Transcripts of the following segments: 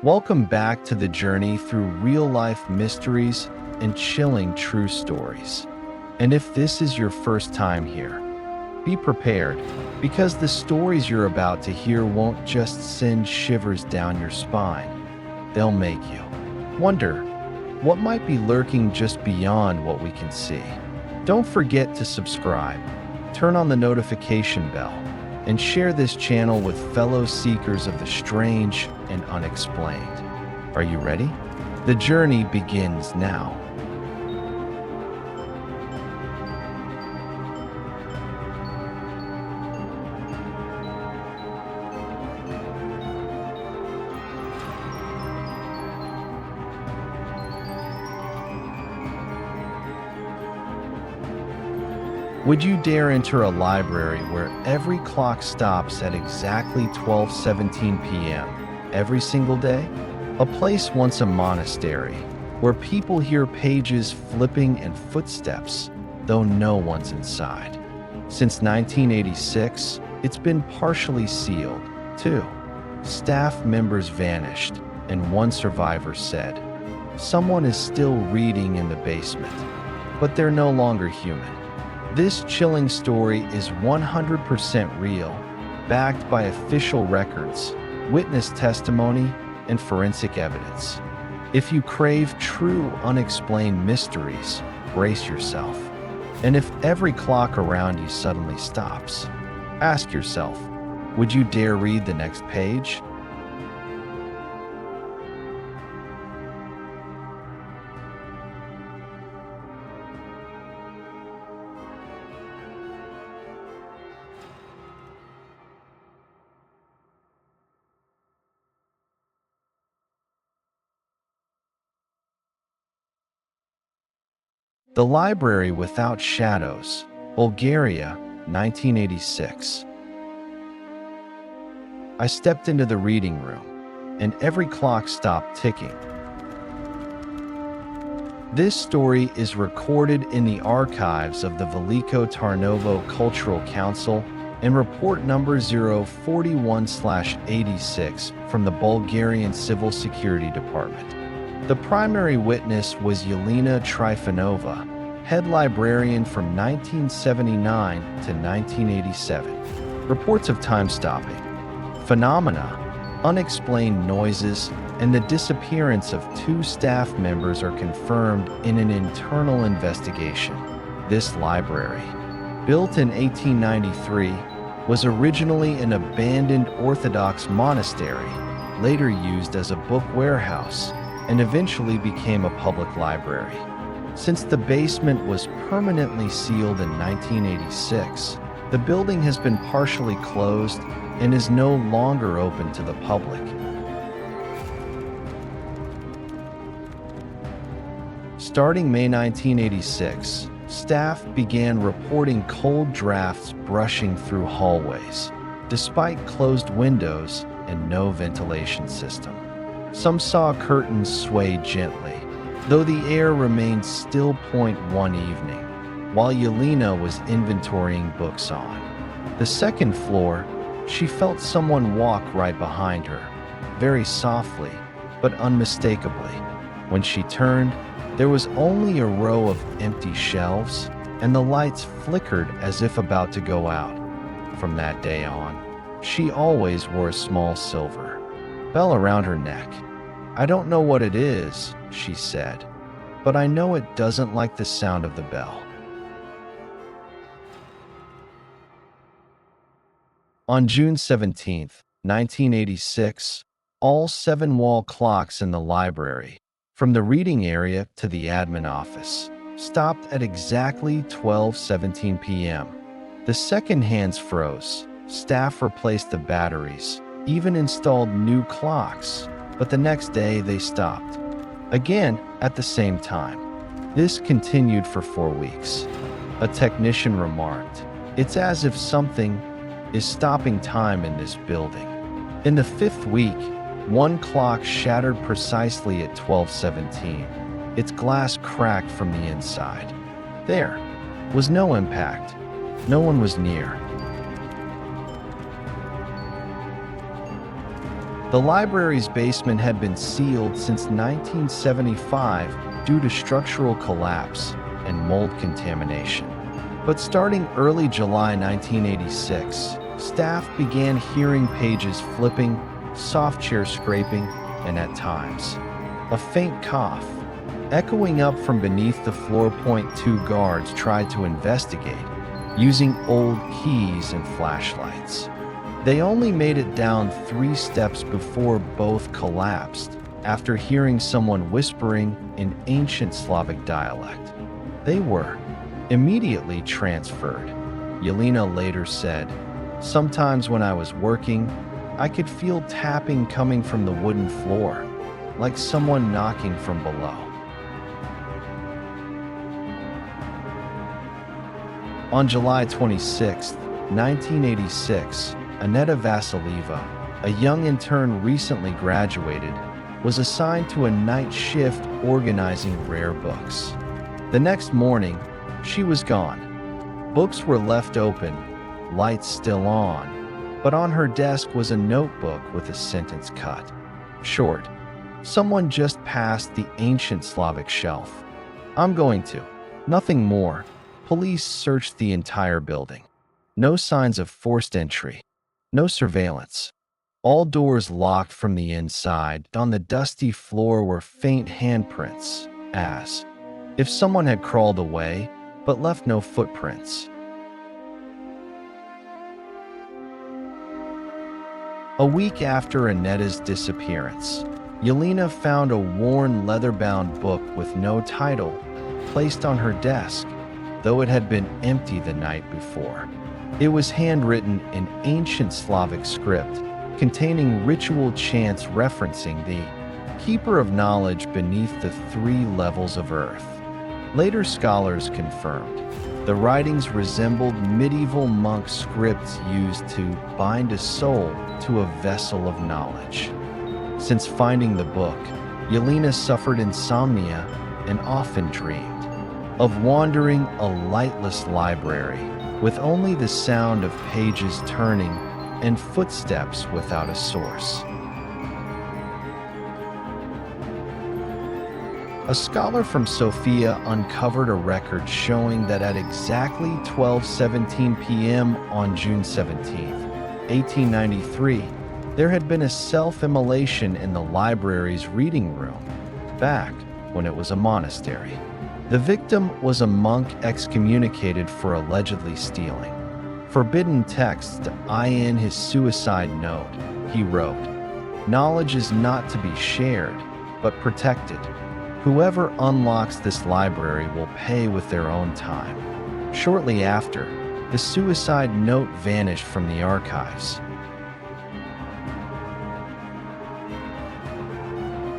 Welcome back to the journey through real-life mysteries and chilling true stories. And if this is your first time here, be prepared, because the stories you're about to hear won't just send shivers down your spine. They'll make you wonder what might be lurking just beyond what we can see. Don't forget to subscribe, turn on the notification bell, and share this channel with fellow seekers of the strange and unexplained. Are you ready? The journey begins now. Would you dare enter a library where every clock stops at exactly 12:17 p.m. every single day? A place once a monastery, where people hear pages flipping and footsteps, though no one's inside. Since 1986, it's been partially sealed, too. Staff members vanished, and one survivor said, "Someone is still reading in the basement, but they're no longer human." This chilling story is 100% real, backed by official records, witness testimony, and forensic evidence. If you crave true unexplained mysteries, brace yourself. And if every clock around you suddenly stops, ask yourself, would you dare read the next page? The Library Without Shadows, Bulgaria, 1986. I stepped into the reading room, and every clock stopped ticking. This story is recorded in the archives of the Veliko Tarnovo Cultural Council and report number 041/86 from the Bulgarian Civil Security Department. The primary witness was Yelena Trifonova, head librarian from 1979 to 1987. Reports of time stopping, phenomena, unexplained noises, and the disappearance of 2 staff members are confirmed in an internal investigation. This library, built in 1893, was originally an abandoned Orthodox monastery, later used as a book warehouse, and eventually became a public library. Since the basement was permanently sealed in 1986, the building has been partially closed and is no longer open to the public. Starting May 1986, staff began reporting cold drafts brushing through hallways, despite closed windows and no ventilation system. Some saw curtains sway gently, though the air remained still one evening, while Yelena was inventorying books on the second floor. She felt someone walk right behind her, very softly, but unmistakably. When she turned, there was only a row of empty shelves, and the lights flickered as if about to go out. From that day on, she always wore a small silver bell around her neck. "I don't know what it is," she said, "but I know it doesn't like the sound of the bell." On June 17, 1986, all 7 wall clocks in the library, from the reading area to the admin office, stopped at exactly 12:17 p.m. The second hands froze. Staff replaced the batteries, even installed new clocks, but the next day they stopped. Again, at the same time. This continued for 4 weeks. A technician remarked, "It's as if something is stopping time in this building." In the 5th week, one clock shattered precisely at 12:17. Its glass cracked from the inside. There was no impact. No one was near. The library's basement had been sealed since 1975 due to structural collapse and mold contamination. But starting early July 1986, staff began hearing pages flipping, soft chair scraping, and at times, a faint cough. Echoing up from beneath the floor. Two guards tried to investigate, using old keys and flashlights. They only made it down 3 steps before both collapsed after hearing someone whispering in ancient Slavic dialect. They were immediately transferred. Yelena later said, "Sometimes when I was working, I could feel tapping coming from the wooden floor, like someone knocking from below." On July 26, 1986, Aneta Vasilieva, a young intern recently graduated, was assigned to a night shift organizing rare books. The next morning, she was gone. Books were left open, lights still on, but on her desk was a notebook with a sentence cut short. "Someone just passed the ancient Slavic shelf. I'm going to." Nothing more. Police searched the entire building. No signs of forced entry. No surveillance. All doors locked from the inside. On the dusty floor were faint handprints, as if someone had crawled away, but left no footprints. A week after Aneta's disappearance, Yelena found a worn leather-bound book with no title placed on her desk, though it had been empty the night before. It was handwritten in ancient Slavic script, containing ritual chants referencing the keeper of knowledge beneath the 3 levels of earth. Later scholars confirmed the writings resembled medieval monk scripts used to bind a soul to a vessel of knowledge. Since finding the book, Yelena suffered insomnia and often dreamed of wandering a lightless library with only the sound of pages turning and footsteps without a source. A scholar from Sofia uncovered a record showing that at exactly 12:17 p.m. on June 17, 1893, there had been a self-immolation in the library's reading room, back when it was a monastery. The victim was a monk excommunicated for allegedly stealing forbidden texts. In his suicide note, he wrote, "Knowledge is not to be shared, but protected. Whoever unlocks this library will pay with their own time." Shortly after, the suicide note vanished from the archives.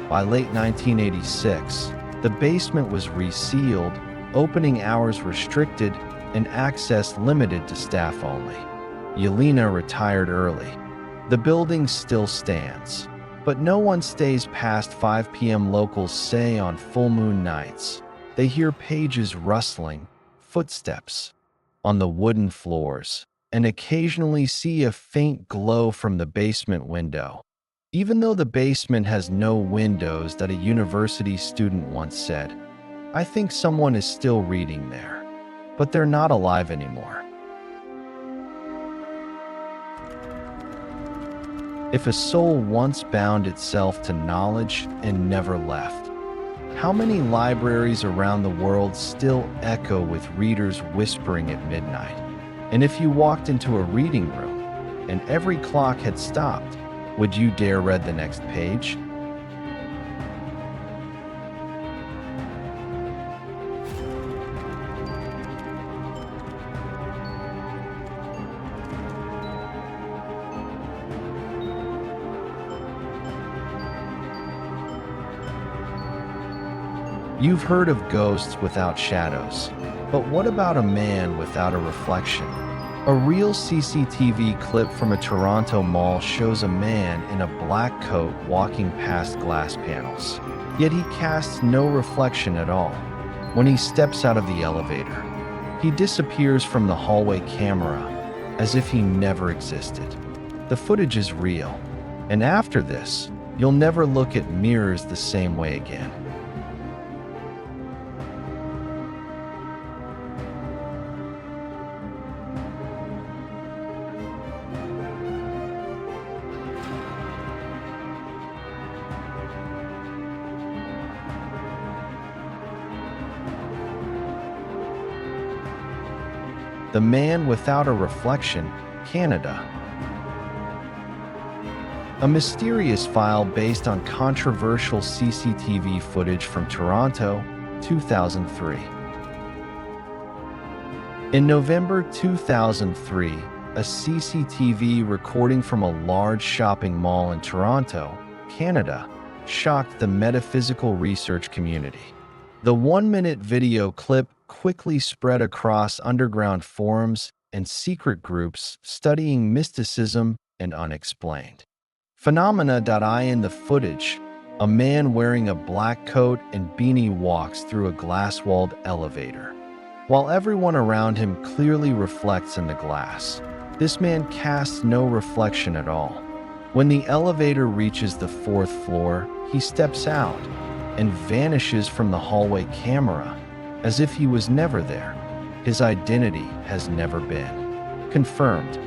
By late 1986, the basement was resealed, opening hours restricted, and access limited to staff only. Yelena retired early. The building still stands, but no one stays past 5 p.m. Locals say on full moon nights they hear pages rustling, footsteps on the wooden floors, and occasionally see a faint glow from the basement window. Even though the basement has no windows, that a university student once said, "I think someone is still reading there, but they're not alive anymore." If a soul once bound itself to knowledge and never left, how many libraries around the world still echo with readers whispering at midnight? And if you walked into a reading room and every clock had stopped, would you dare read the next page? You've heard of ghosts without shadows, but what about a man without a reflection? A real CCTV clip from a Toronto mall shows a man in a black coat walking past glass panels, yet he casts no reflection at all. When he steps out of the elevator, he disappears from the hallway camera as if he never existed. The footage is real. The camera And after this, you'll never look at mirrors the same way again. The Man Without a Reflection, Canada. A mysterious file based on controversial CCTV footage from Toronto, 2003. In November 2003, a CCTV recording from a large shopping mall in Toronto, Canada, shocked the metaphysical research community. The 1-minute video clip quickly spread across underground forums and secret groups studying mysticism and unexplained phenomena. In the footage, a man wearing a black coat and beanie walks through a glass-walled elevator. While everyone around him clearly reflects in the glass, this man casts no reflection at all. When the elevator reaches the 4th floor, he steps out and vanishes from the hallway camera as if he was never there. His identity has never been confirmed.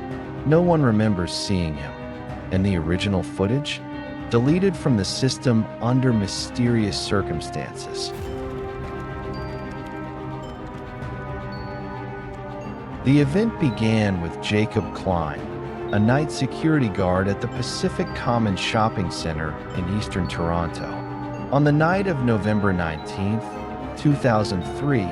No one remembers seeing him. And the original footage? Deleted from the system under mysterious circumstances. The event began with Jacob Klein, a night security guard at the Pacific Commons Shopping Center in eastern Toronto. On the night of November 19th, 2003,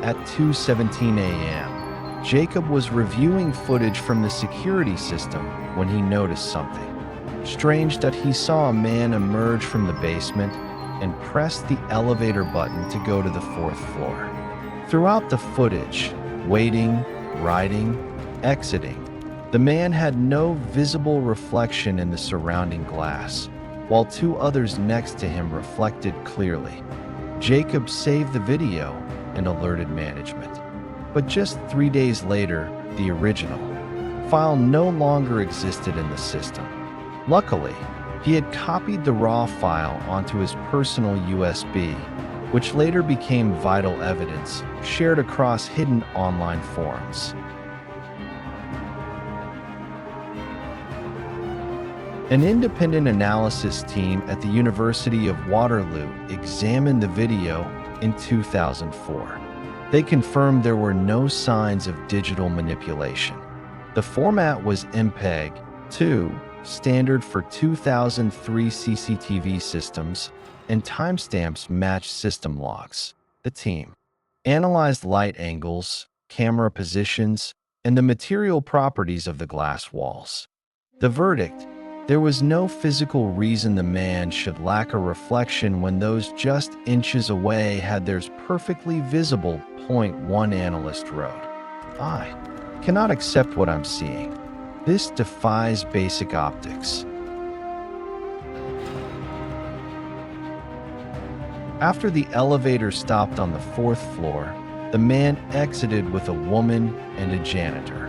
at 2:17 a.m., Jacob was reviewing footage from the security system when he noticed something strange. That he saw a man emerge from the basement and press the elevator button to go to the 4th floor. Throughout the footage, waiting, riding, exiting, the man had no visible reflection in the surrounding glass, while 2 others next to him reflected clearly. Jacob saved the video and alerted management. But just 3 days later, the original file no longer existed in the system. Luckily, he had copied the raw file onto his personal USB, which later became vital evidence shared across hidden online forums. An independent analysis team at the University of Waterloo examined the video in 2004. They confirmed there were no signs of digital manipulation. The format was MPEG-2, standard for 2003 CCTV systems, and timestamps matched system logs. The team analyzed light angles, camera positions, and the material properties of the glass walls. The verdict: there was no physical reason the man should lack a reflection when those just inches away had theirs perfectly visible. Point one analyst wrote, "I cannot accept what I'm seeing. This defies basic optics." After the elevator stopped on the 4th floor, the man exited with a woman and a janitor.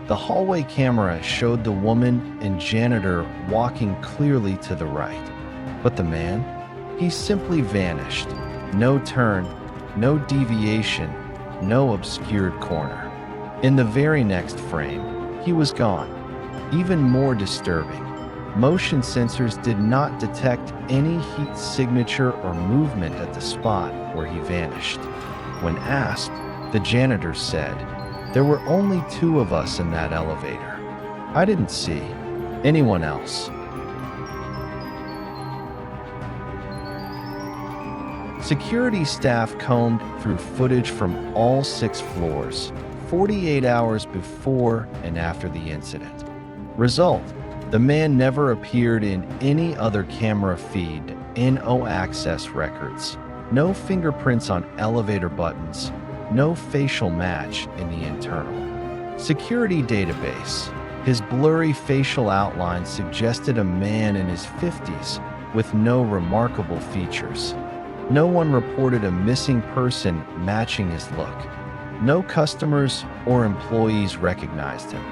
The hallway camera showed the woman and janitor walking clearly to the right. But the man? He simply vanished. No turn, no deviation, no obscured corner. In the very next frame, he was gone. Even more disturbing, motion sensors did not detect any heat signature or movement at the spot where he vanished. When asked, the janitor said, "There were only 2 of us in that elevator. I didn't see anyone else." Security staff combed through footage from all 6 floors, 48 hours before and after the incident. Result: the man never appeared in any other camera feed, no access records, no fingerprints on elevator buttons, no facial match in the internal security database. His blurry facial outline suggested a man in his 50s with no remarkable features. No one reported a missing person matching his look. No customers or employees recognized him.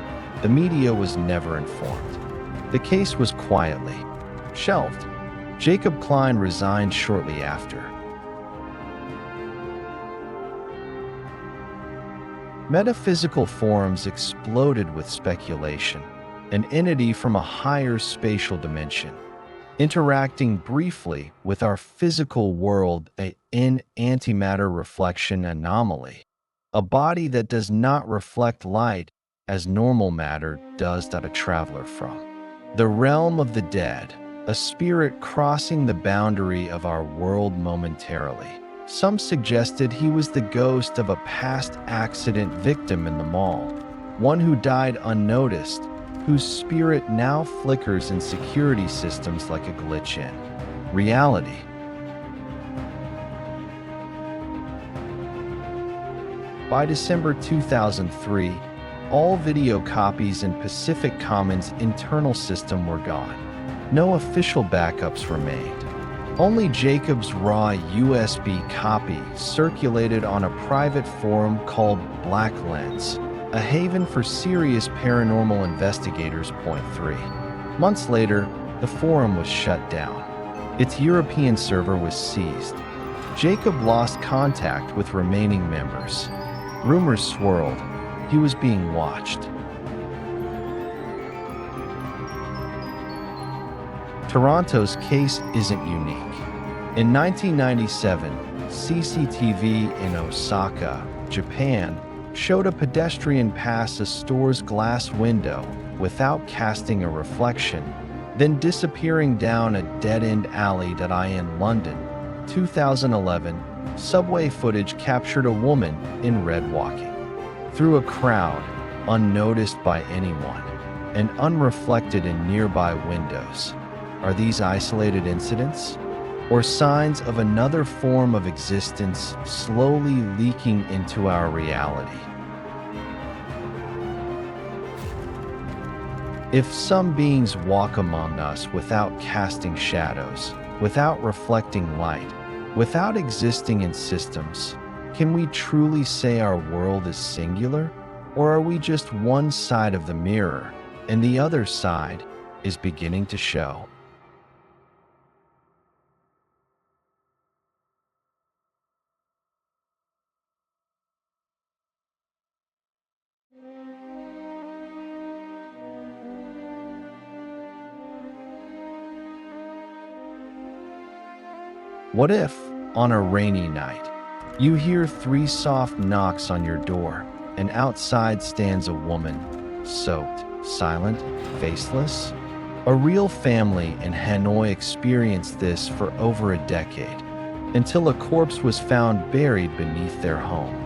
The media was never informed. The case was quietly shelved. Jacob Klein resigned shortly after. Metaphysical forums exploded with speculation. An entity from a higher spatial dimension, interacting briefly with our physical world, an antimatter reflection anomaly, a body that does not reflect light as normal matter does, a traveler from the realm of the dead, a spirit crossing the boundary of our world momentarily. Some suggested he was the ghost of a past accident victim in the mall, one who died unnoticed, whose spirit now flickers in security systems like a glitch in reality. By December 2003, all video copies in Pacific Commons' internal system were gone. No official backups were made. Only Jacob's raw USB copy circulated on a private forum called Black Lens, a haven for serious paranormal investigators. 3 months later, the forum was shut down. Its European server was seized. Jacob lost contact with remaining members. Rumors swirled. He was being watched. Toronto's case isn't unique. In 1997, CCTV in Osaka, Japan, showed a pedestrian pass a store's glass window without casting a reflection, then disappearing down a dead-end alley in London. 2011, subway footage captured a woman in red walking through a crowd, unnoticed by anyone, and unreflected in nearby windows. Are these isolated incidents, or signs of another form of existence slowly leaking into our reality? If some beings walk among us without casting shadows, without reflecting light, without existing in systems, can we truly say our world is singular? Or are we just one side of the mirror, and the other side is beginning to show? What if, on a rainy night, you hear 3 soft knocks on your door, and outside stands a woman, soaked, silent, faceless? A real family in Hanoi experienced this for over a decade, until a corpse was found buried beneath their home.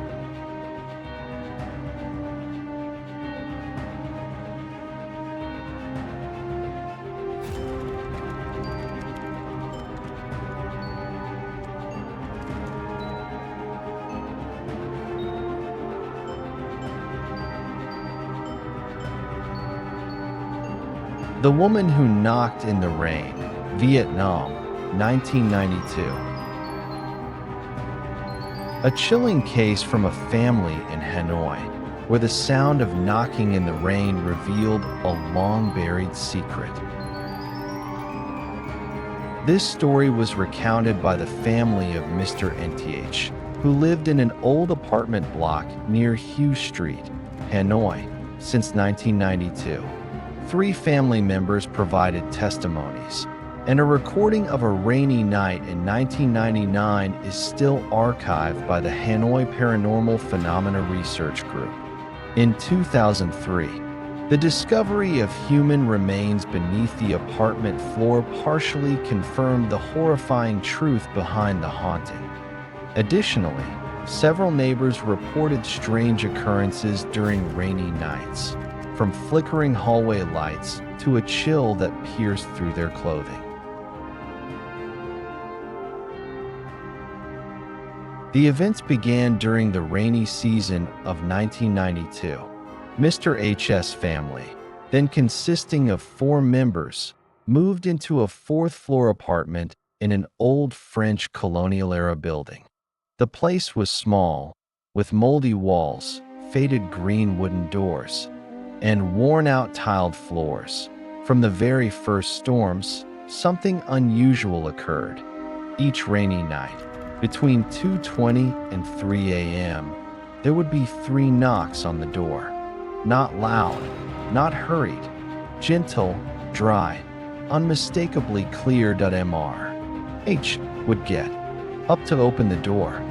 The Woman Who Knocked in the Rain, Vietnam, 1992. A chilling case from a family in Hanoi, where the sound of knocking in the rain revealed a long-buried secret. This story was recounted by the family of Mr. NTH, who lived in an old apartment block near Hughes Street, Hanoi, since 1992. 3 family members provided testimonies, and a recording of a rainy night in 1999 is still archived by the Hanoi Paranormal Phenomena Research Group. In 2003, the discovery of human remains beneath the apartment floor partially confirmed the horrifying truth behind the haunting. Additionally, several neighbors reported strange occurrences during rainy nights, from flickering hallway lights to a chill that pierced through their clothing. The events began during the rainy season of 1992. Mr. H.'s family, then consisting of 4 members, moved into a 4th-floor apartment in an old French colonial-era building. The place was small, with moldy walls, faded green wooden doors, and worn-out tiled floors. From the very first storms, something unusual occurred. Each rainy night, between 2:20 and 3 a.m., there would be 3 knocks on the door. Not loud, not hurried, gentle, dry, unmistakably clear. Mr. H would get up to open the door,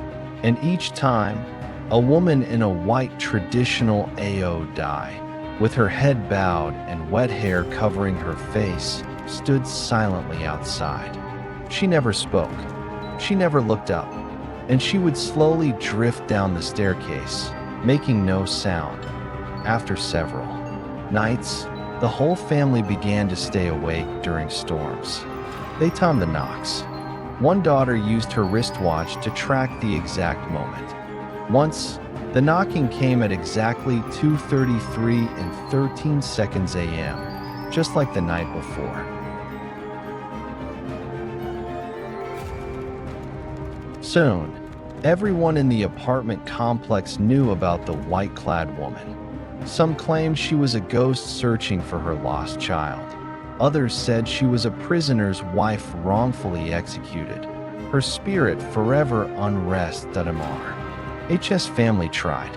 and each time, a woman in a white traditional AO dye, with her head bowed and wet hair covering her face, stood silently outside. She never spoke. She never looked up, and she would slowly drift down the staircase, making no sound. After several nights, the whole family began to stay awake during storms. They timed the knocks. One daughter used her wristwatch to track the exact moment. Once, the knocking came at exactly 2:33 and 13 seconds a.m., just like the night before. Soon, everyone in the apartment complex knew about the white-clad woman. Some claimed she was a ghost searching for her lost child. Others said she was a prisoner's wife wrongfully executed, her spirit forever unrest. H's family tried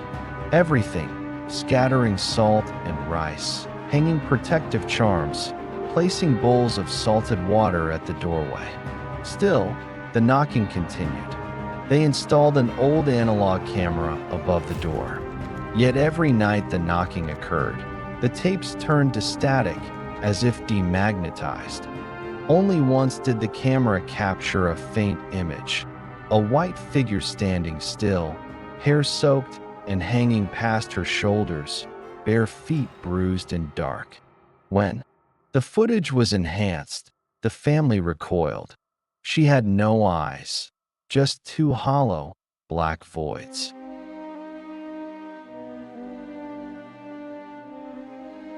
everything, scattering salt and rice, hanging protective charms, placing bowls of salted water at the doorway. Still, the knocking continued. They installed an old analog camera above the door. Yet every night the knocking occurred, the tapes turned to static, as if demagnetized. Only once did the camera capture a faint image, a white figure standing still, hair soaked and hanging past her shoulders, bare feet bruised and dark. When the footage was enhanced, the family recoiled. She had no eyes, just 2 hollow, black voids.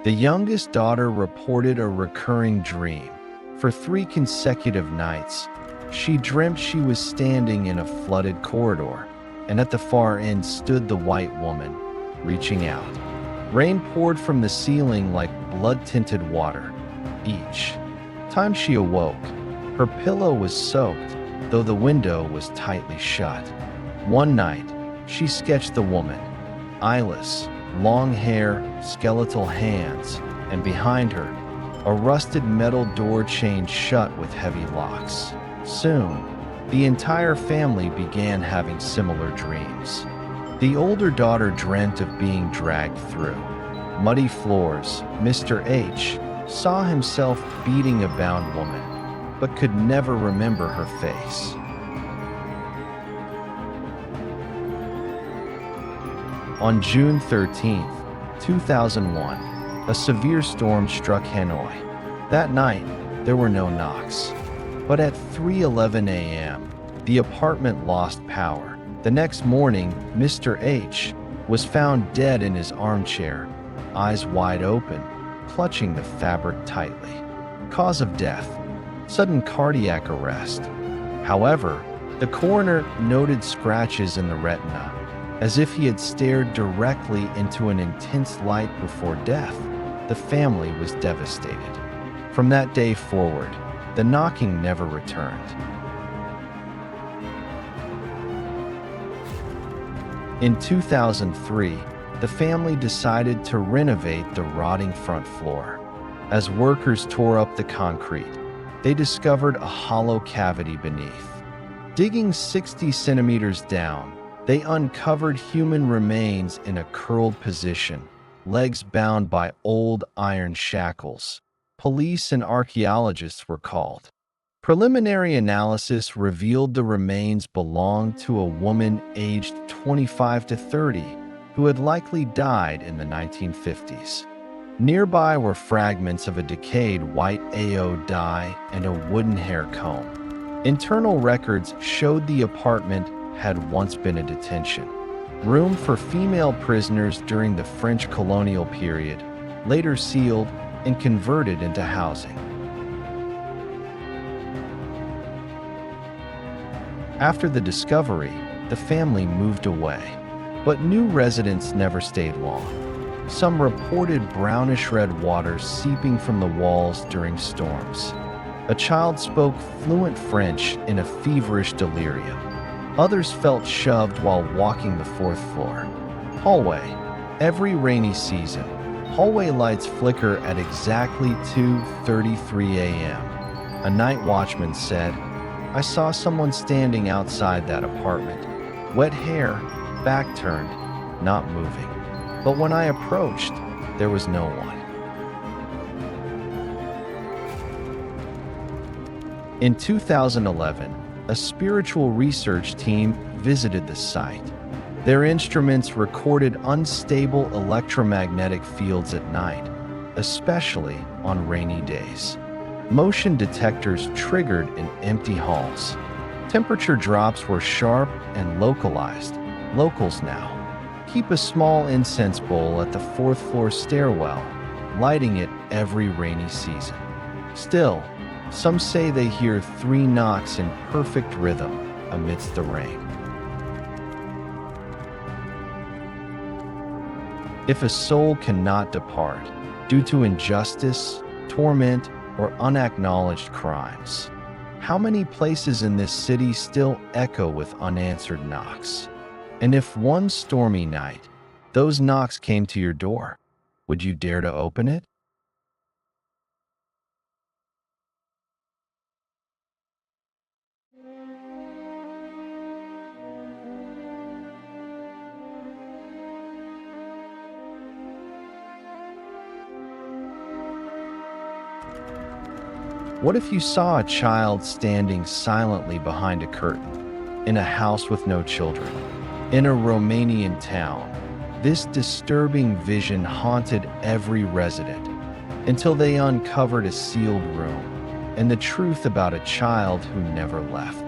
The youngest daughter reported a recurring dream. For 3 consecutive nights, she dreamt she was standing in a flooded corridor, and at the far end stood the white woman, reaching out. Rain poured from the ceiling like blood-tinted water. Each time she awoke, her pillow was soaked, though the window was tightly shut. One night, she sketched the woman, eyeless, long hair, skeletal hands, and behind her, a rusted metal door chained shut with heavy locks. Soon, the entire family began having similar dreams. The older daughter dreamt of being dragged through muddy floors. Mr. H saw himself beating a bound woman, but could never remember her face. On June 13, 2001, a severe storm struck Hanoi. That night, there were no knocks. But at 3:11 a.m., the apartment lost power. The next morning, Mr. H was found dead in his armchair, eyes wide open, clutching the fabric tightly. Cause of death: sudden cardiac arrest. However, the coroner noted scratches in the retina, as if he had stared directly into an intense light before death. The family was devastated. From that day forward, the knocking never returned. In 2003, the family decided to renovate the rotting front floor. As workers tore up the concrete, they discovered a hollow cavity beneath. Digging 60 centimeters down, they uncovered human remains in a curled position, legs bound by old iron shackles. Police and archaeologists were called. Preliminary analysis revealed the remains belonged to a woman aged 25 to 30 who had likely died in the 1950s. Nearby were fragments of a decayed white AO dye and a wooden hair comb. Internal records showed the apartment had once been a detention room for female prisoners during the French colonial period, later sealed and converted into housing. After the discovery, the family moved away, but new residents never stayed long. Some reported brownish-red water seeping from the walls during storms. A child spoke fluent French in a feverish delirium. Others felt shoved while walking the fourth floor. Hallway. Every rainy season, hallway lights flicker at exactly 2:33 a.m. A night watchman said, "I saw someone standing outside that apartment. Wet hair, back turned, not moving. But when I approached, there was no one." In 2011, a spiritual research team visited the site. Their instruments recorded unstable electromagnetic fields at night, especially on rainy days. Motion detectors triggered in empty halls. Temperature drops were sharp and localized. Locals now keep a small incense bowl at the fourth floor stairwell, lighting it every rainy season. Still, some say they hear 3 knocks in perfect rhythm amidst the rain. If a soul cannot depart due to injustice, torment, or unacknowledged crimes, how many places in this city still echo with unanswered knocks? And if one stormy night, those knocks came to your door, would you dare to open it? What if you saw a child standing silently behind a curtain in a house with no children? In a Romanian town, this disturbing vision haunted every resident until they uncovered a sealed room and the truth about a child who never left.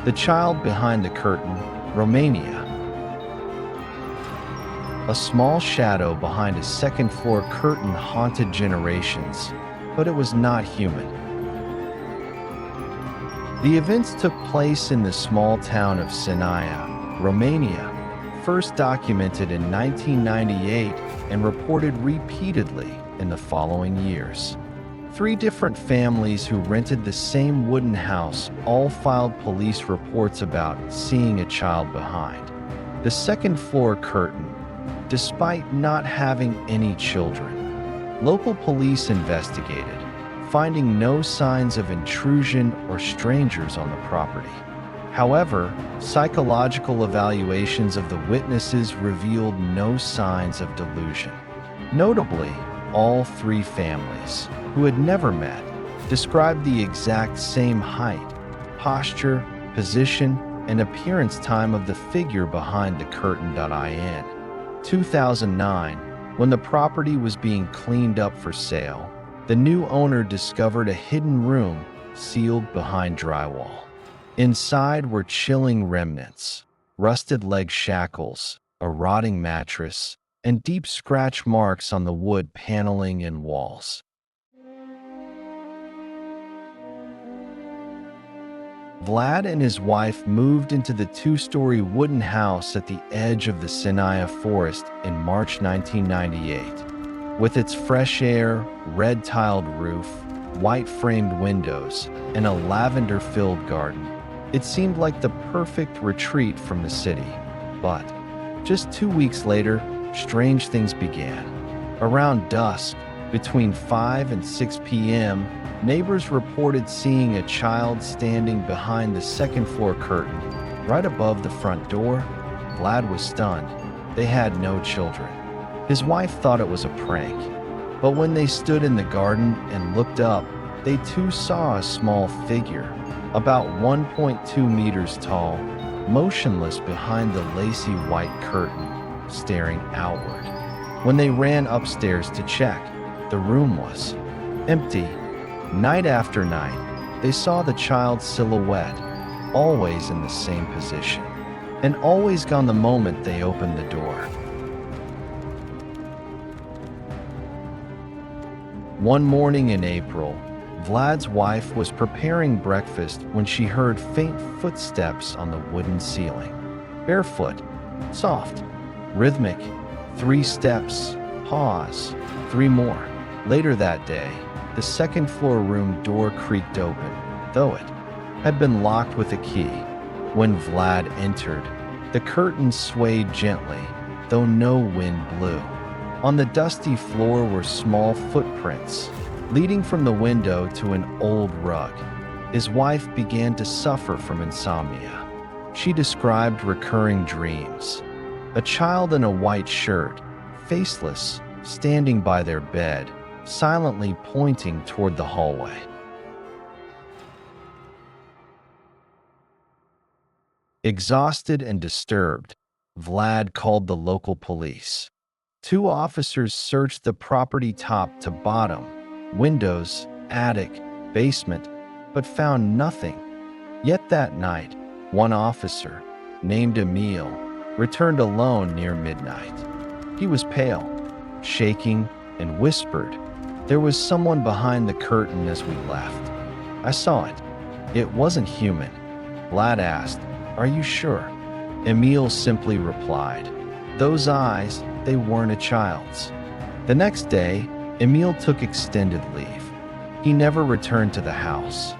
The child behind the curtain, Romania. A small shadow behind a second-floor curtain haunted generations, but it was not human. The events took place in the small town of Sinaia, Romania, first documented in 1998 and reported repeatedly in the following years. 3 different families who rented the same wooden house all filed police reports about seeing a child behind the second-floor curtain, despite not having any children. Local police investigated, finding no signs of intrusion or strangers on the property. However, psychological evaluations of the witnesses revealed no signs of delusion. Notably, all 3 families, who had never met, described the exact same height, posture, position, and appearance time of the figure behind the curtain. In 2009, when the property was being cleaned up for sale, the new owner discovered a hidden room sealed behind drywall. Inside were chilling remnants, rusted leg shackles, a rotting mattress, and deep scratch marks on the wood paneling and walls. Vlad and his wife moved into the 2-story wooden house at the edge of the Sinaia forest in March 1998. With its fresh air, red-tiled roof, white-framed windows, and a lavender-filled garden, it seemed like the perfect retreat from the city. But just 2 weeks later, strange things began. Around dusk, between 5 and 6 p.m., neighbors reported seeing a child standing behind the second-floor curtain, right above the front door. Vlad was stunned. They had no children. His wife thought it was a prank. But when they stood in the garden and looked up, they too saw a small figure, about 1.2 meters tall, motionless behind the lacy white curtain, staring outward. When they ran upstairs to check, the room was empty. Night after night, they saw the child's silhouette, always in the same position. and always gone the moment they opened the door. One morning in April, Vlad's wife was preparing breakfast when she heard faint footsteps on the wooden ceiling. Barefoot, soft, rhythmic, 3 steps, pause, 3 more. Later that day, the second-floor room door creaked open, though it had been locked with a key. When Vlad entered, the curtains swayed gently, though no wind blew. On the dusty floor were small footprints, leading from the window to an old rug. His wife began to suffer from insomnia. She described recurring dreams. A child in a white shirt, faceless, standing by their bed, silently pointing toward the hallway. Exhausted and disturbed, Vlad called the local police. 2 officers searched the property top to bottom, windows, attic, basement, but found nothing. Yet that night, one officer, named Emil, returned alone near midnight. He was pale, shaking, and whispered, "There was someone behind the curtain as we left. I saw it. It wasn't human." Vlad asked, "Are you sure?" Emil simply replied, "Those eyes, they weren't a child's." The next day, Emil took extended leave. He never returned to the house.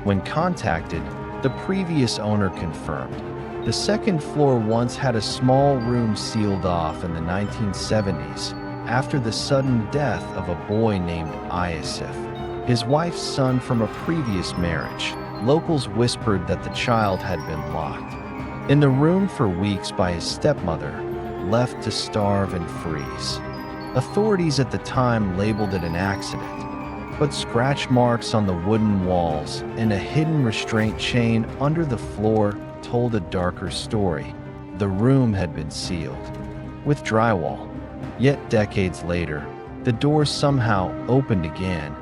When contacted, the previous owner confirmed the second floor once had a small room sealed off in the 1970s after the sudden death of a boy named Iosif, his wife's son from a previous marriage. Locals whispered that the child had been locked in the room for weeks by his stepmother, left to starve and freeze. Authorities at the time labeled it an accident, but scratch marks on the wooden walls and a hidden restraint chain under the floor told a darker story. The room had been sealed with drywall, yet decades later, the door somehow opened again,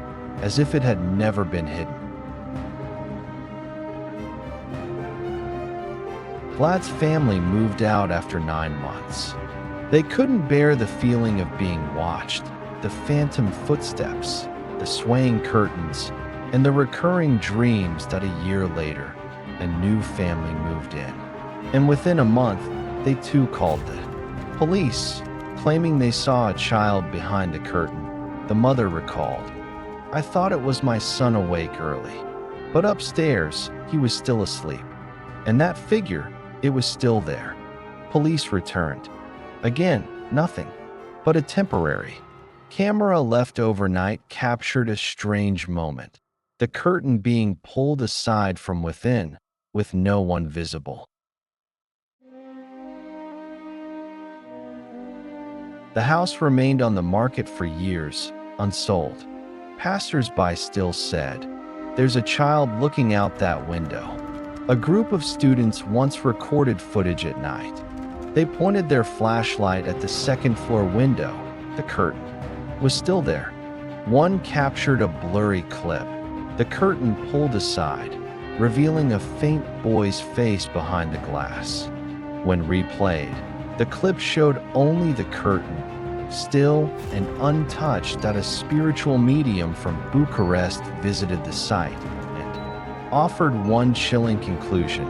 as if it had never been hidden. Vlad's family moved out after 9 months. They couldn't bear the feeling of being watched, the phantom footsteps, the swaying curtains, and the recurring dreams that a year later, a new family moved in. And within a month, they too called the police, claiming they saw a child behind the curtain. The mother recalled, "I thought it was my son awake early, but upstairs, he was still asleep. And that figure, it was still there." Police returned. Again, nothing, but a temporary camera left overnight captured a strange moment, the curtain being pulled aside from within, with no one visible. The house remained on the market for years, unsold. Passers-by still said, "There's a child looking out that window." A group of students once recorded footage at night. They pointed their flashlight at the second-floor window. The curtain was still there. One captured a blurry clip, the curtain pulled aside, revealing a faint boy's face behind the glass. When replayed, the clip showed only the curtain, still and untouched, that a spiritual medium from Bucharest visited the site and offered one chilling conclusion: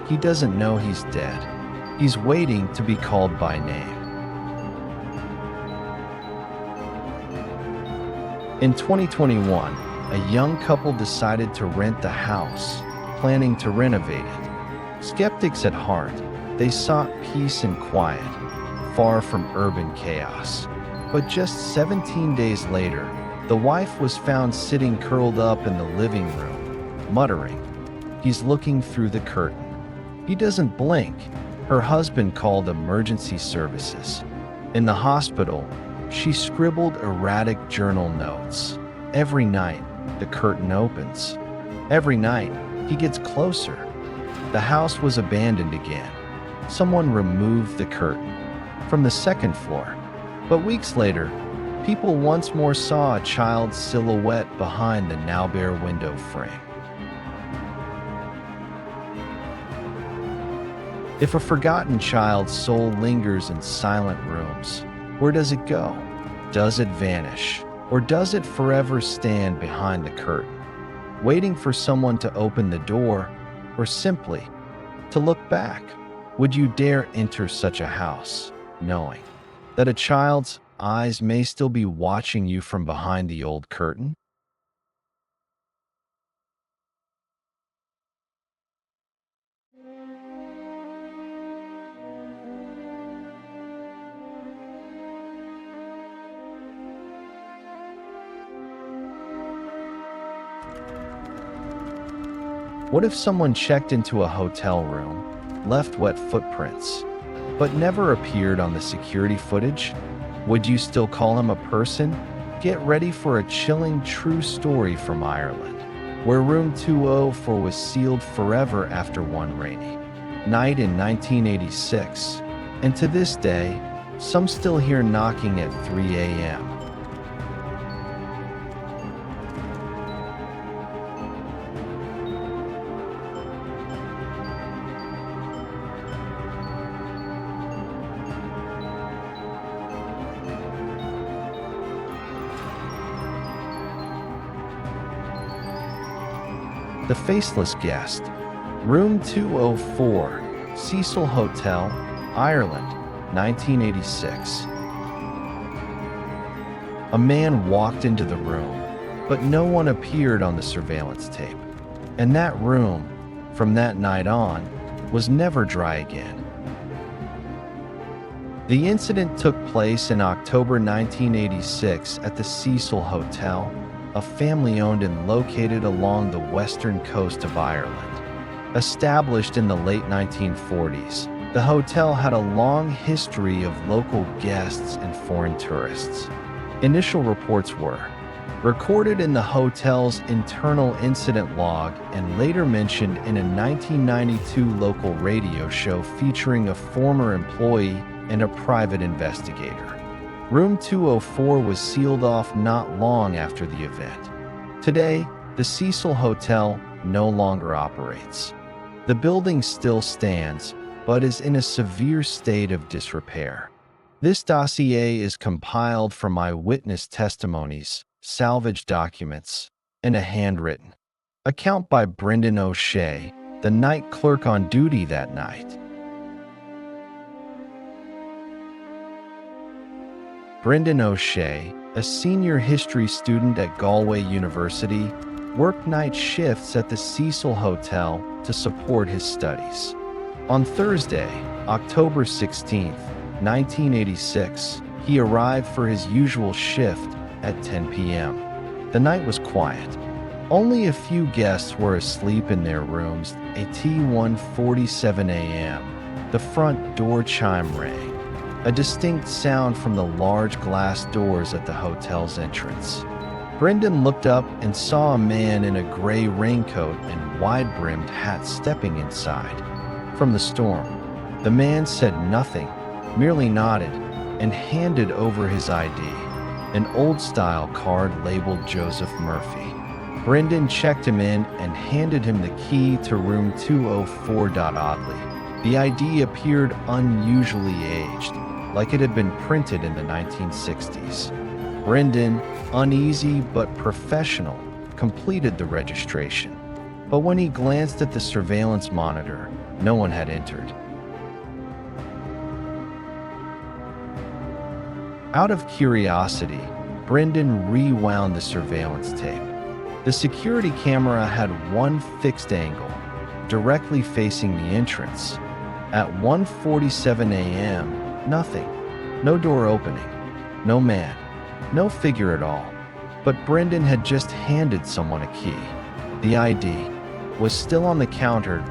he doesn't know he's dead. He's waiting to be called by name. In 2021, a young couple decided to rent the house, planning to renovate it. Skeptics at heart, they sought peace and quiet, far from urban chaos. But just 17 days later, the wife was found sitting curled up in the living room, muttering, "He's looking through the curtain." He doesn't blink. Her husband called emergency services. In the hospital, she scribbled erratic journal notes. Every night, the curtain opens. Every night, he gets closer. The house was abandoned again. Someone removed the curtain from the second floor. But weeks later, people once more saw a child's silhouette behind the now bare window frame. If a forgotten child's soul lingers in silent rooms, where does it go? Does it vanish? Or does it forever stand behind the curtain, waiting for someone to open the door, or simply to look back? Would you dare enter such a house, knowing that a child's eyes may still be watching you from behind the old curtain? What if someone checked into a hotel room, left wet footprints, but never appeared on the security footage? Would you still call him a person? Get ready for a chilling true story from Ireland, where room 204 was sealed forever after one rainy night in 1986. And to this day, some still hear knocking at 3 a.m. The Faceless Guest, Room 204, Cecil Hotel, Ireland, 1986. A man walked into the room, but no one appeared on the surveillance tape. And that room, from that night on, was never dry again. The incident took place in October 1986 at the Cecil Hotel, a family-owned and located along the western coast of Ireland. Established in the late 1940s, the hotel had a long history of local guests and foreign tourists. Initial reports were recorded in the hotel's internal incident log and later mentioned in a 1992 local radio show featuring a former employee and a private investigator. Room 204 was sealed off not long after the event. Today, the Cecil Hotel no longer operates. The building still stands, but is in a severe state of disrepair. This dossier is compiled from eyewitness testimonies, salvaged documents, and a handwritten account by Brendan O'Shea, the night clerk on duty that night. Brendan O'Shea, a senior history student at Galway University, worked night shifts at the Cecil Hotel to support his studies. On Thursday, October 16, 1986, he arrived for his usual shift at 10 p.m. The night was quiet. Only a few guests were asleep in their rooms at 1:47 a.m. The front door chime rang, a distinct sound from the large glass doors at the hotel's entrance. Brendan looked up and saw a man in a gray raincoat and wide-brimmed hat stepping inside. From the storm, the man said nothing, merely nodded, and handed over his ID, an old-style card labeled Joseph Murphy. Brendan checked him in and handed him the key to room 204. Oddly, the ID appeared unusually aged, like it had been printed in the 1960s. Brendan, uneasy but professional, completed the registration. But when he glanced at the surveillance monitor, no one had entered. Out of curiosity, Brendan rewound the surveillance tape. The security camera had one fixed angle, directly facing the entrance. At 1:47 a.m., nothing. No door opening. No man. No figure at all. But Brendan had just handed someone a key. The ID was still on the counter.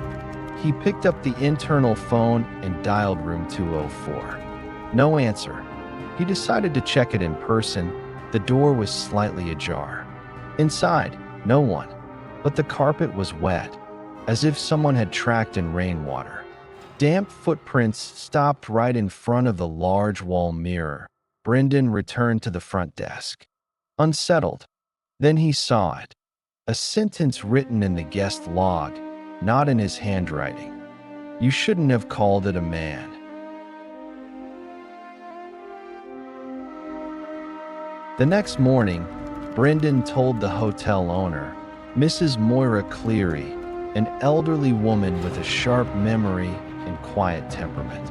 He picked up the internal phone and dialed room 204. No answer. He decided to check it in person. The door was slightly ajar. Inside, no one. But the carpet was wet, as if someone had tracked in rainwater. Damp footprints stopped right in front of the large wall mirror. Brendan returned to the front desk, unsettled. Then he saw it. A sentence written in the guest log, not in his handwriting. You shouldn't have called it a man. The next morning, Brendan told the hotel owner, Mrs. Moira Cleary, an elderly woman with a sharp memory and quiet temperament.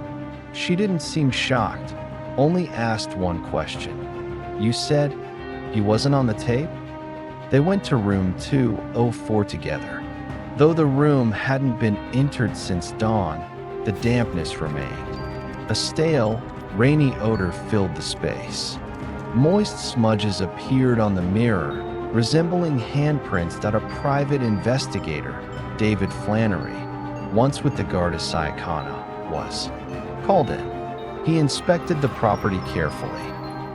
She didn't seem shocked, only asked one question. You said he wasn't on the tape? They went to room 204 together. Though the room hadn't been entered since dawn, the dampness remained. A stale, rainy odor filled the space. Moist smudges appeared on the mirror, resembling handprints that a private investigator, David Flannery, once with the Garda Síochána, was called in. He inspected the property carefully,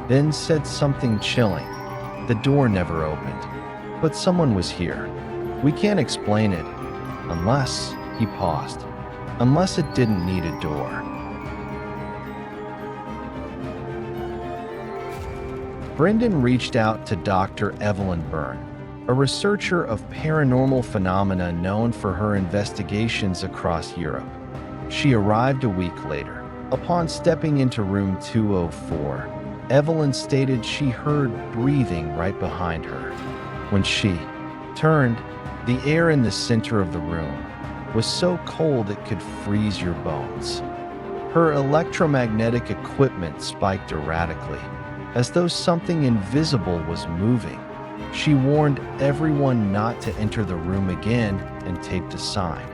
then said something chilling. The door never opened, but someone was here. We can't explain it, unless, he paused, unless it didn't need a door. Brendan reached out to Dr. Evelyn Byrne, a researcher of paranormal phenomena known for her investigations across Europe. She arrived a week later. Upon stepping into room 204, Evelyn stated she heard breathing right behind her. When she turned, the air in the center of the room was so cold it could freeze your bones. Her electromagnetic equipment spiked erratically, as though something invisible was moving. She warned everyone not to enter the room again and taped a sign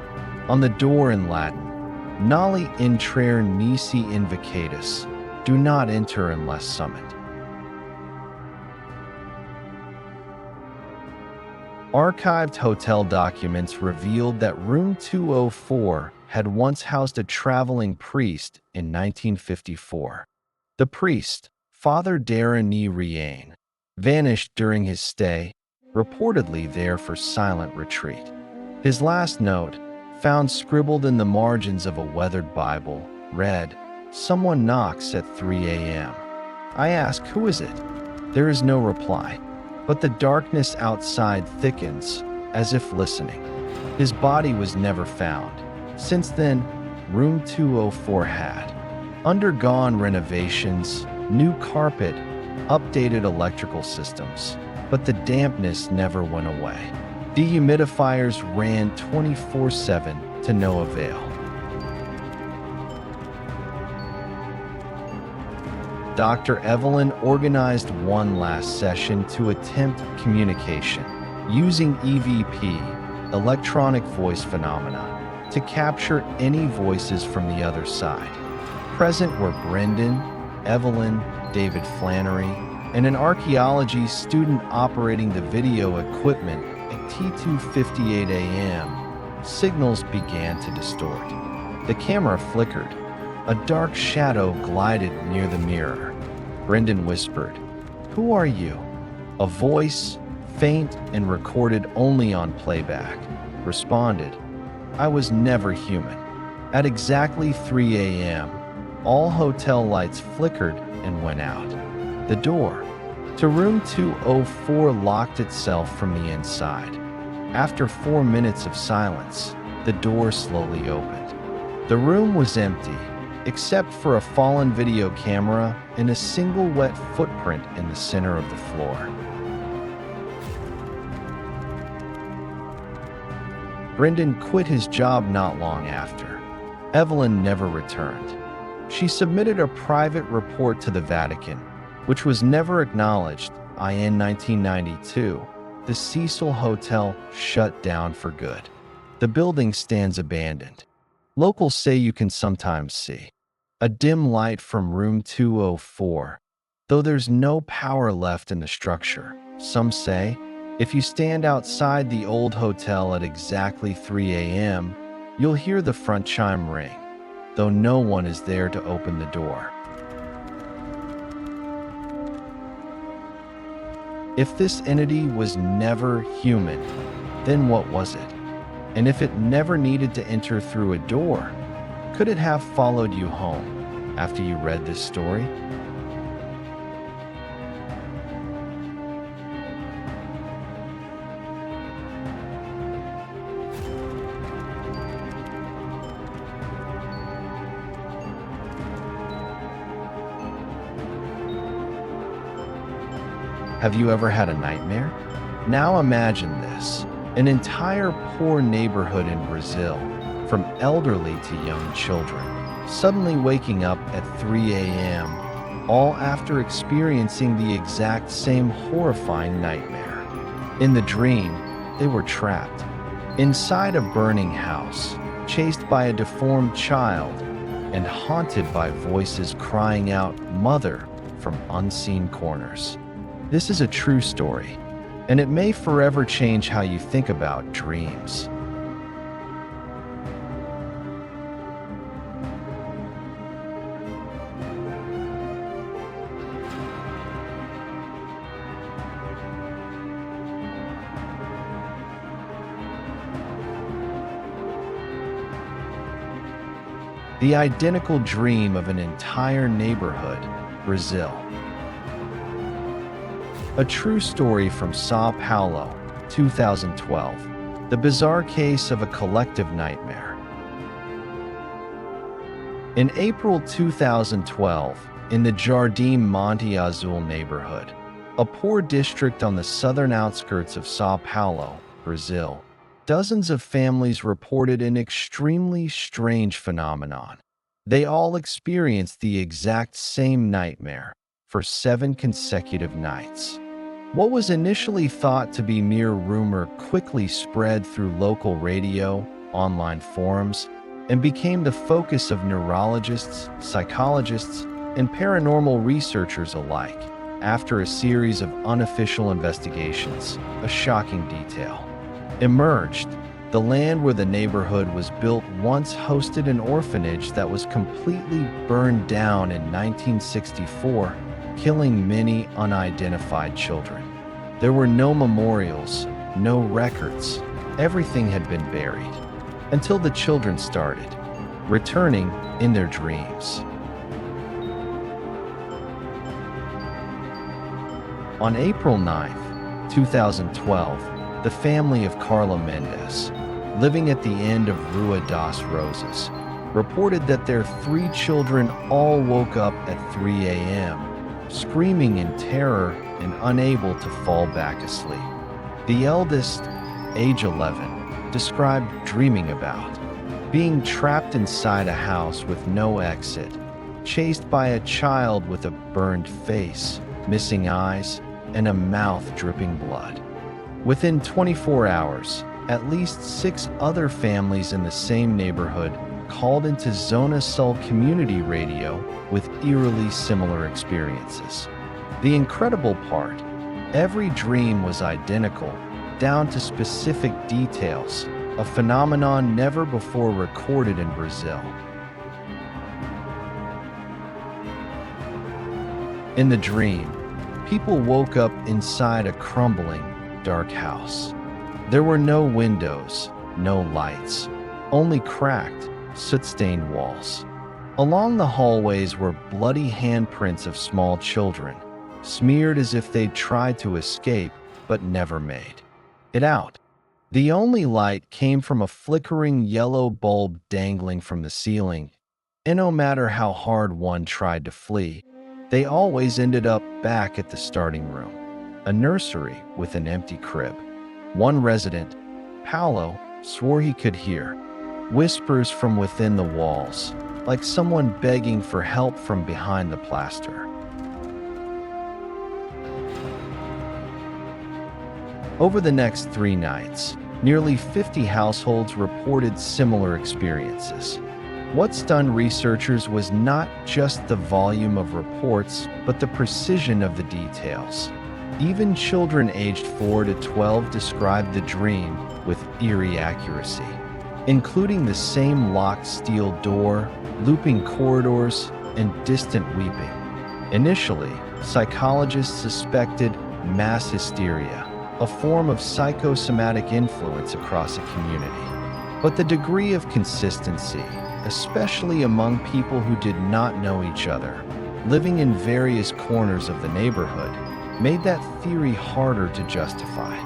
on the door in Latin, Noli intrare nisi invocatus, do not enter unless summoned. Archived hotel documents revealed that room 204 had once housed a traveling priest in 1954. The priest, Father Darren Riane, vanished during his stay, reportedly there for silent retreat. His last note, found scribbled in the margins of a weathered Bible, read, "Someone knocks at 3 a.m. I ask, who is it? There is no reply, but the darkness outside thickens, as if listening. His body was never found. Since then, room 204 had undergone renovations, new carpet, updated electrical systems, but the dampness never went away. Dehumidifiers ran 24/7 to no avail. Dr. Evelyn organized one last session to attempt communication, using EVP, electronic voice phenomena, to capture any voices from the other side. Present were Brendan, Evelyn, David Flannery, and an archaeology student operating the video equipment at T2:58 a.m. Signals began to distort. The camera flickered. A dark shadow glided near the mirror. Brendan whispered, "Who are you?" A voice, faint and recorded only on playback, responded, "I was never human." At exactly 3 a.m., all hotel lights flickered and went out. The door to room 204 locked itself from the inside. After 4 minutes of silence, the door slowly opened. The room was empty, except for a fallen video camera and a single wet footprint in the center of the floor. Brendan quit his job not long after. Evelyn never returned. She submitted a private report to the Vatican, which was never acknowledged. In 1992, the Cecil Hotel shut down for good. The building stands abandoned. Locals say you can sometimes see a dim light from room 204, though there's no power left in the structure. Some say, if you stand outside the old hotel at exactly 3 a.m., you'll hear the front chime ring, though no one is there to open the door. If this entity was never human, then what was it? And if it never needed to enter through a door, could it have followed you home after you read this story? Have you ever had a nightmare? Now imagine this. An entire poor neighborhood in Brazil, from elderly to young children, suddenly waking up at 3 a.m., all after experiencing the exact same horrifying nightmare. In the dream, they were trapped inside a burning house, chased by a deformed child, and haunted by voices crying out, "Mother," from unseen corners. This is a true story, and it may forever change how you think about dreams. The identical dream of an entire neighborhood, Brazil. A true story from Sao Paulo, 2012. The bizarre case of a collective nightmare. In April 2012, in the Jardim Monte Azul neighborhood, a poor district on the southern outskirts of Sao Paulo, Brazil, dozens of families reported an extremely strange phenomenon. They all experienced the exact same nightmare for 7 consecutive nights. What was initially thought to be mere rumor quickly spread through local radio, online forums, and became the focus of neurologists, psychologists, and paranormal researchers alike. After a series of unofficial investigations, a shocking detail emerged. The land where the neighborhood was built once hosted an orphanage that was completely burned down in 1964, killing many unidentified children. There were no memorials, no records. Everything had been buried, until the children started returning in their dreams. On April 9, 2012, the family of Carla Mendes, living at the end of Rua das Rosas, reported that their 3 children all woke up at 3 a.m., screaming in terror and unable to fall back asleep. The eldest, age 11, described dreaming about being trapped inside a house with no exit, chased by a child with a burned face, missing eyes, and a mouth dripping blood. Within 24 hours, at least 6 other families in the same neighborhood called into Zona Sul community radio with eerily similar experiences. The incredible part, every dream was identical, down to specific details, a phenomenon never before recorded in Brazil. In the dream, people woke up inside a crumbling, dark house. There were no windows, no lights, only cracked, soot-stained walls. Along the hallways were bloody handprints of small children, smeared as if they'd tried to escape but never made it out. The only light came from a flickering yellow bulb dangling from the ceiling, and no matter how hard one tried to flee, they always ended up back at the starting room, a nursery with an empty crib. One resident, Paulo, swore he could hear whispers from within the walls, like someone begging for help from behind the plaster. Over the next 3 nights, nearly 50 households reported similar experiences. What stunned researchers was not just the volume of reports, but the precision of the details. Even children aged 4 to 12 described the dream with eerie accuracy, including the same locked steel door, looping corridors, and distant weeping. Initially, psychologists suspected mass hysteria, a form of psychosomatic influence across a community. But the degree of consistency, especially among people who did not know each other, living in various corners of the neighborhood, made that theory harder to justify.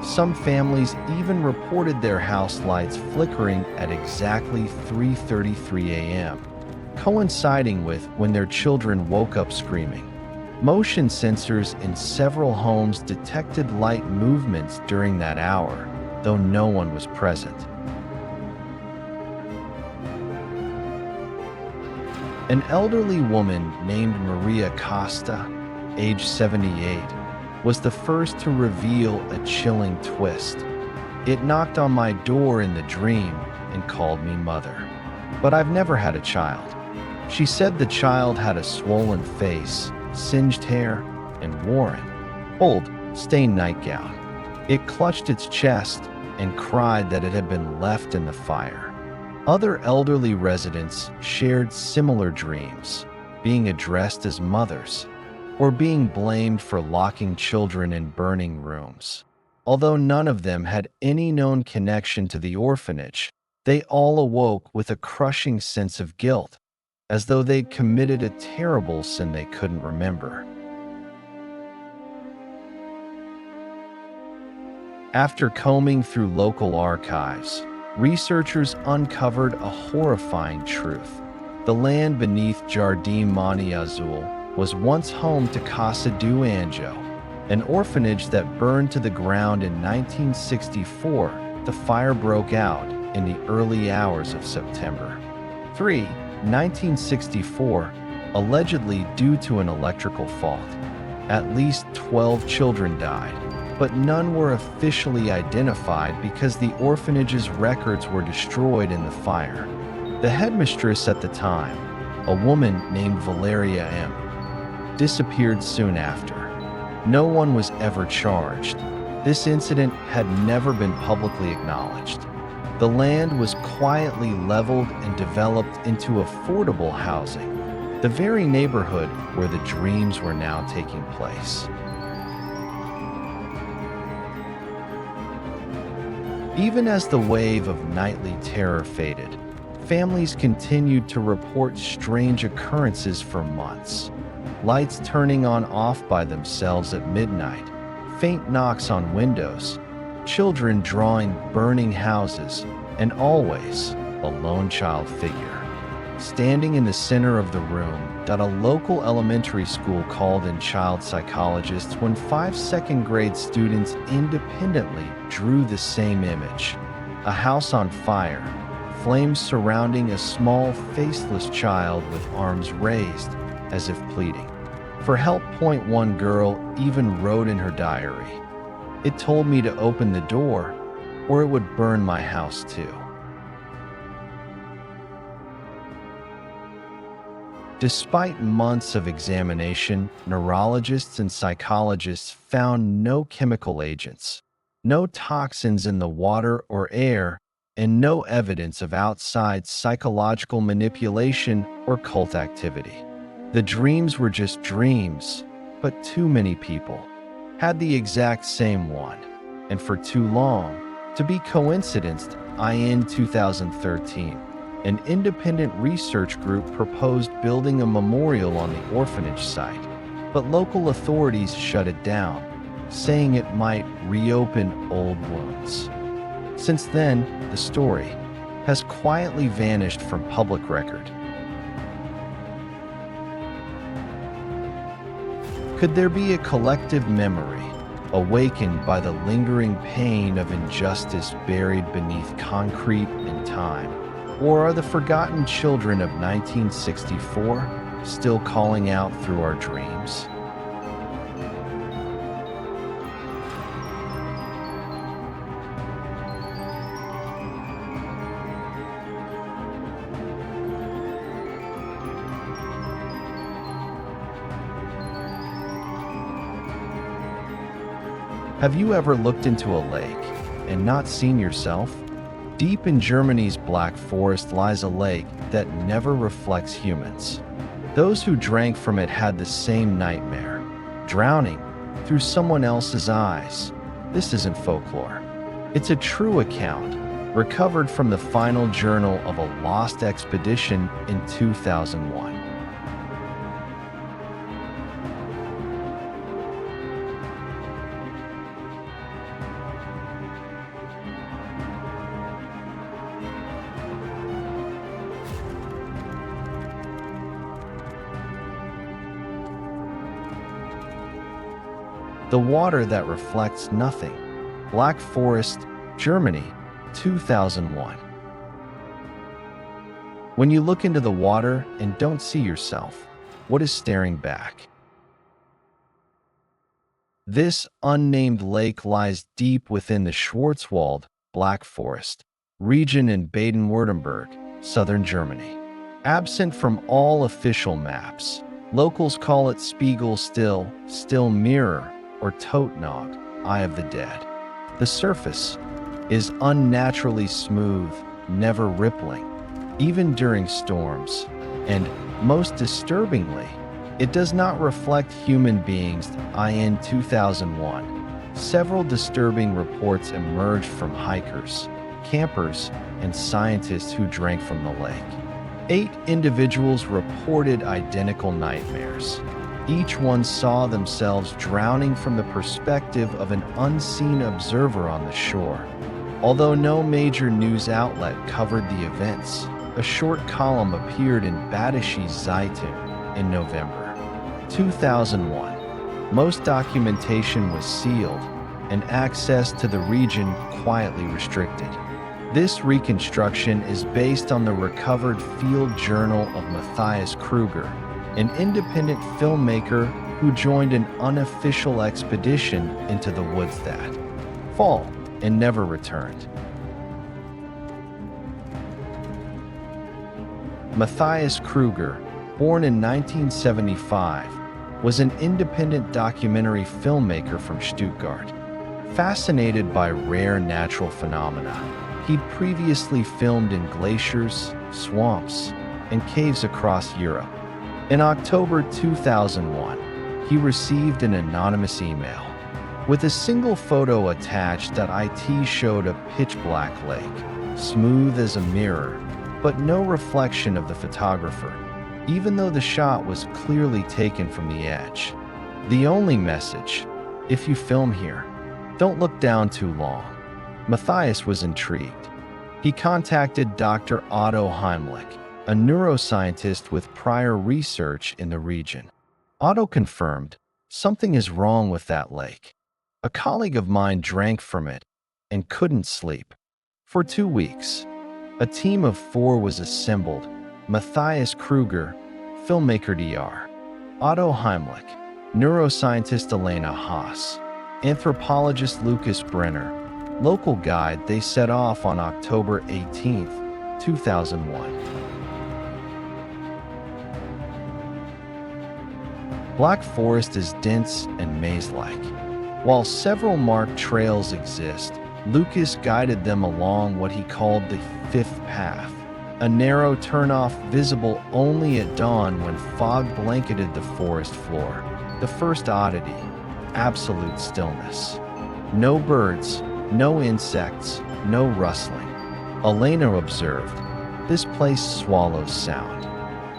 Some families even reported their house lights flickering at exactly 3:33 a.m., coinciding with when their children woke up screaming. Motion sensors in several homes detected light movements during that hour, though no one was present. An elderly woman named Maria Costa, age 78, was the first to reveal a chilling twist. It knocked on my door in the dream and called me mother. But I've never had a child. She said the child had a swollen face, singed hair, and wore an old, stained nightgown. It clutched its chest and cried that it had been left in the fire. Other elderly residents shared similar dreams, being addressed as mothers, or being blamed for locking children in burning rooms. Although none of them had any known connection to the orphanage, they all awoke with a crushing sense of guilt, as though they'd committed a terrible sin they couldn't remember. After combing through local archives, researchers uncovered a horrifying truth. The land beneath Jardim Monte Azul was once home to Casa do Anjo, an orphanage that burned to the ground in 1964. The fire broke out in the early hours of September 3, 1964, allegedly due to an electrical fault. At least 12 children died, but none were officially identified because the orphanage's records were destroyed in the fire. The headmistress at the time, a woman named Valeria M., disappeared soon after. No one was ever charged. This incident had never been publicly acknowledged. The land was quietly leveled and developed into affordable housing, the very neighborhood where the dreams were now taking place. Even as the wave of nightly terror faded, families continued to report strange occurrences for months. Lights turning on off by themselves at midnight, faint knocks on windows, children drawing burning houses, and always a lone child figure. Standing in the center of the room, a local elementary school called in child psychologists when 5 second-grade students independently drew the same image. A house on fire, flames surrounding a small, faceless child with arms raised, as if pleading for help. One girl even wrote in her diary, "It told me to open the door, or it would burn my house too." Despite months of examination, neurologists and psychologists found no chemical agents, no toxins in the water or air, and no evidence of outside psychological manipulation or cult activity. The dreams were just dreams, but too many people had the exact same one, and for too long to be coincidence. In 2013, an independent research group proposed building a memorial on the orphanage site, but local authorities shut it down, saying it might reopen old wounds. Since then, the story has quietly vanished from public record. Could there be a collective memory, awakened by the lingering pain of injustice buried beneath concrete and time? Or are the forgotten children of 1964 still calling out through our dreams? Have you ever looked into a lake and not seen yourself? Deep in Germany's Black Forest lies a lake that never reflects humans. Those who drank from it had the same nightmare, drowning through someone else's eyes. This isn't folklore. It's a true account, recovered from the final journal of a lost expedition in 2001. The water that reflects nothing. Black Forest, Germany, 2001. When you look into the water and don't see yourself, what is staring back? This unnamed lake lies deep within the Schwarzwald, Black Forest, region in Baden-Württemberg, southern Germany. Absent from all official maps, locals call it Spiegel Still, Still Mirror, or Totnog, Eye of the Dead. The surface is unnaturally smooth, never rippling, even during storms, and, most disturbingly, it does not reflect human beings. In 2001, several disturbing reports emerged from hikers, campers, and scientists who drank from the lake. 8 individuals reported identical nightmares. Each one saw themselves drowning from the perspective of an unseen observer on the shore. Although no major news outlet covered the events, a short column appeared in Badische Zeitung in November 2001. Most documentation was sealed, and access to the region quietly restricted. This reconstruction is based on the recovered field journal of Matthias Kruger, an independent filmmaker who joined an unofficial expedition into the woods that fall and never returned. Matthias Kruger, born in 1975, was an independent documentary filmmaker from Stuttgart. Fascinated by rare natural phenomena, he'd previously filmed in glaciers, swamps, and caves across Europe. In October 2001, he received an anonymous email. With a single photo attached that IT showed a pitch-black lake, smooth as a mirror, but no reflection of the photographer, even though the shot was clearly taken from the edge. The only message: if you film here, don't look down too long. Matthias was intrigued. He contacted Dr. Otto Heimlich, a neuroscientist with prior research in the region. Otto confirmed, something is wrong with that lake. A colleague of mine drank from it and couldn't sleep. For 2 weeks, a team of 4 was assembled: Matthias Kruger, filmmaker Dr. Otto Heimlich, neuroscientist Elena Haas, anthropologist Lucas Brenner. Local guide. They set off on October 18, 2001. Black Forest is dense and maze-like. While several marked trails exist, Lucas guided them along what he called the Fifth Path, a narrow turnoff visible only at dawn when fog blanketed the forest floor. The first oddity: absolute stillness. No birds, no insects, no rustling. Elena observed, this place swallows sound.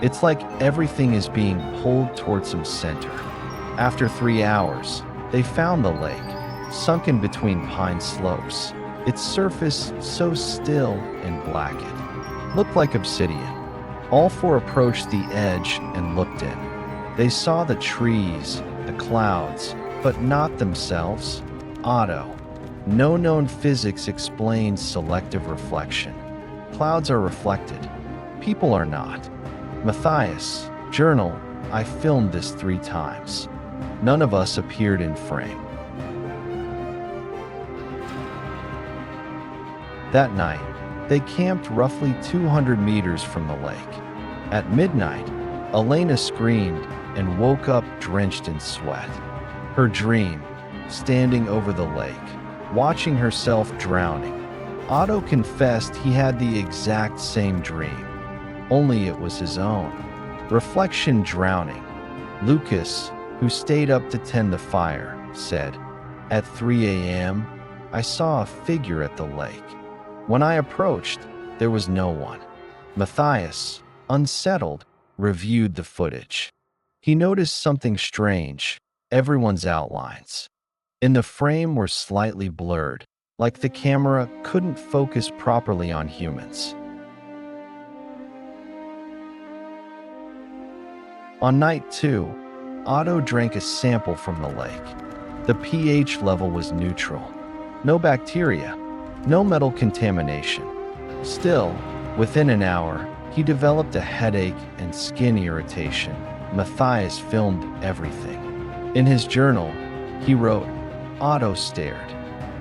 It's like everything is being pulled towards some center. After 3 hours, they found the lake, sunken between pine slopes. Its surface so still and blackened, looked like obsidian. All 4 approached the edge and looked in. They saw the trees, the clouds, but not themselves. Otto: no known physics explains selective reflection. Clouds are reflected. People are not. Matthias: journal, I filmed this 3 times. None of us appeared in frame. That night, they camped roughly 200 meters from the lake. At midnight, Elena screamed and woke up drenched in sweat. Her dream: standing over the lake, watching herself drowning. Otto confessed he had the exact same dream, only it was his own. Reflection drowning. Lucas, who stayed up to tend the fire, said, at 3 a.m., I saw a figure at the lake. When I approached, there was no one. Matthias, unsettled, reviewed the footage. He noticed something strange: everyone's outlines in the frame were slightly blurred, like the camera couldn't focus properly on humans. On night 2, Otto drank a sample from the lake. The pH level was neutral. No bacteria, no metal contamination. Still, within an hour, he developed a headache and skin irritation. Matthias filmed everything. In his journal, he wrote, "Otto stared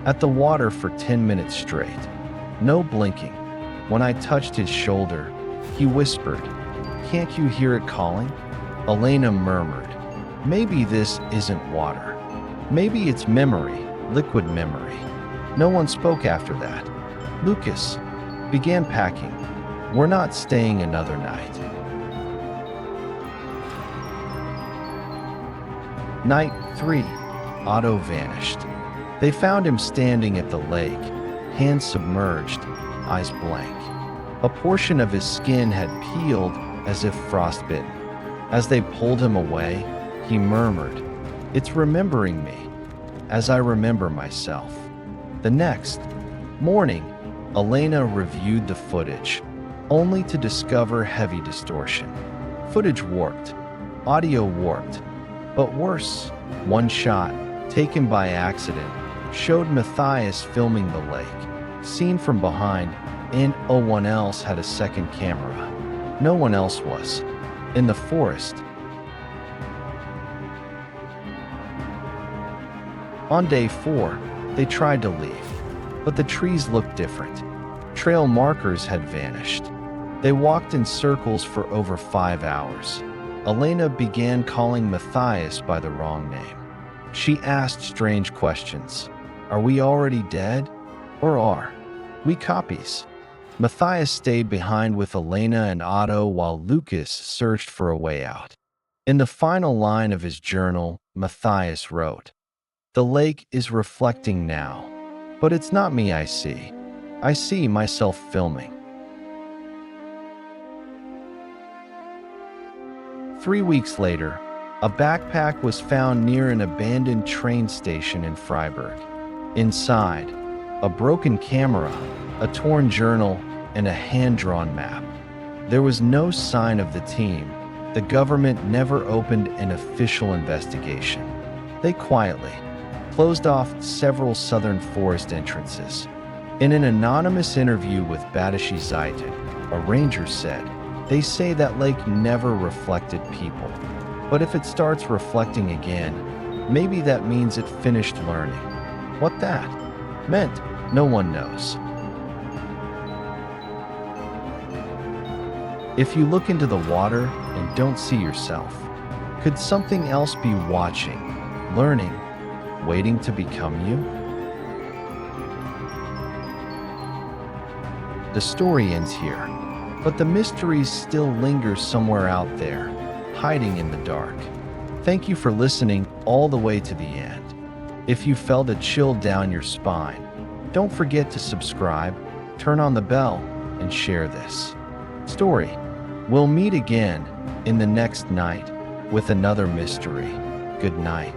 at the water for 10 minutes straight. No blinking. When I touched his shoulder, he whispered, 'Can't you hear it calling?' Elena murmured, 'Maybe this isn't water. Maybe it's memory, liquid memory.' No one spoke after that. Lucas began packing. We're not staying another night. Night 3. Otto vanished. They found him standing at the lake, hands submerged, eyes blank. A portion of his skin had peeled as if frostbitten. As they pulled him away, he murmured, 'It's remembering me, as I remember myself.' The next morning, Elena reviewed the footage, only to discover heavy distortion. Footage warped, audio warped, but worse, one shot, taken by accident, showed Matthias filming the lake, seen from behind, and no one else had a second camera. No one else was. In the forest. On day 4, they tried to leave, but the trees looked different. Trail markers had vanished. They walked in circles for over 5 hours. Elena began calling Matthias by the wrong name. She asked strange questions. Are we already dead? Or are we copies? Matthias stayed behind with Elena and Otto while Lucas searched for a way out. In the final line of his journal, Matthias wrote, "The lake is reflecting now, but it's not me I see. I see myself filming." 3 weeks later, a backpack was found near an abandoned train station in Freiburg. Inside, a broken camera, a torn journal, and a hand-drawn map. There was no sign of the team. The government never opened an official investigation. They quietly closed off several southern forest entrances. In an anonymous interview with Badische Zeitung, a ranger said, "They say that lake never reflected people. But if it starts reflecting again, maybe that means it finished learning." What that meant, no one knows. If you look into the water and don't see yourself, could something else be watching, learning, waiting to become you? The story ends here, but the mysteries still linger somewhere out there, hiding in the dark. Thank you for listening all the way to the end. If you felt a chill down your spine, don't forget to subscribe, turn on the bell, and share this story. We'll meet again in the next night with another mystery. Good night.